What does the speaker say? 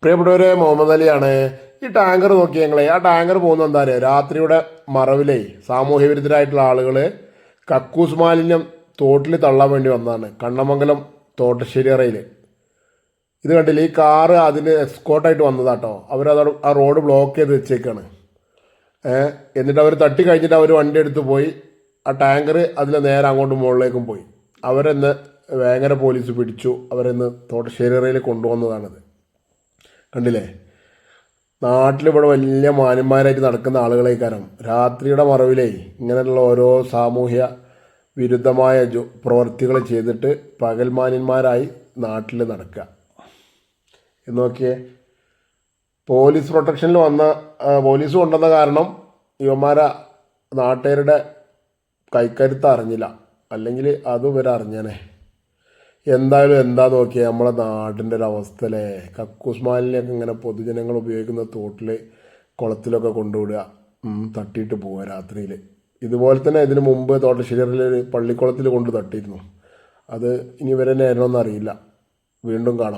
പ്രിയപ്പെട്ടവരെ, മുഹമ്മദ് അലിയാണ്. ഈ ടാങ്കർ നോക്കി ഞങ്ങളെ, ആ ടാങ്കർ പോകുന്ന എന്താ പറയുക, രാത്രിയുടെ മറവിലേ സാമൂഹ്യ വിരുദ്ധരായിട്ടുള്ള ആളുകൾ കക്കൂസ് മാലിന്യം തോട്ടിൽ തള്ളാൻ വേണ്ടി വന്നതാണ്. കണ്ണമംഗലം തോട്ടശ്ശേരിയറയിൽ ഇത് കണ്ടില്ല, ഈ കാറ് അതിന് എസ്കോട്ടായിട്ട് വന്നതാട്ടോ. അവരത് ആ റോഡ് ബ്ലോക്ക് ചെയ്ത് വെച്ചേക്കാണ്. എന്നിട്ട് അവർ തട്ടി കഴിഞ്ഞിട്ട് അവർ വണ്ടി എടുത്ത് പോയി. ആ ടാങ്കർ അതിൽ നേരെ അങ്ങോട്ടും മുകളിലേക്കും പോയി. അവരെന്ന് വേങ്ങര പോലീസ് പിടിച്ചു. അവരെന്ന് തോട്ടശ്ശേരിയറയിൽ കൊണ്ടുവന്നതാണത്. കണ്ടില്ലേ, നാട്ടിലിവിടെ വലിയ മാന്യന്മാരായിട്ട് നടക്കുന്ന ആളുകളേക്കാരം രാത്രിയുടെ മറവിലേ ഇങ്ങനെയുള്ള ഓരോ സാമൂഹ്യ വിരുദ്ധമായ പ്രവർത്തികൾ ചെയ്തിട്ട് പകൽ മാന്യന്മാരായി നാട്ടിൽ നടക്കുക. നോക്കിയേ, പോലീസ് പ്രൊട്ടക്ഷനിൽ വന്ന പോലീസ് കൊണ്ടുവന്ന കാരണം ഇവന്മാരെ നാട്ടുകാരുടെ കൈക്കരുത്ത് അറിഞ്ഞില്ല, അല്ലെങ്കിൽ അതും ഇവരെ അറിഞ്ഞേനെ. എന്തായാലും എന്താ നോക്കിയാൽ നമ്മളെ നാടിൻ്റെ ഒരു അവസ്ഥ അല്ലേ. കക്കൂസ് മാലിന്യമൊക്കെ ഇങ്ങനെ പൊതുജനങ്ങൾ ഉപയോഗിക്കുന്ന തോട്ടിൽ കുളത്തിലൊക്കെ കൊണ്ടുവിടുക, തട്ടിയിട്ട് പോവുക രാത്രിയിൽ. ഇതുപോലെ തന്നെ ഇതിന് മുമ്പ് തോട്ടശ്ശേരിയിൽ ഒരു പള്ളിക്കുളത്തിൽ കൊണ്ട് തട്ടിയിരുന്നു. അത് ഇനി വരെ നേരണമെന്ന് അറിയില്ല. വീണ്ടും കാണാം.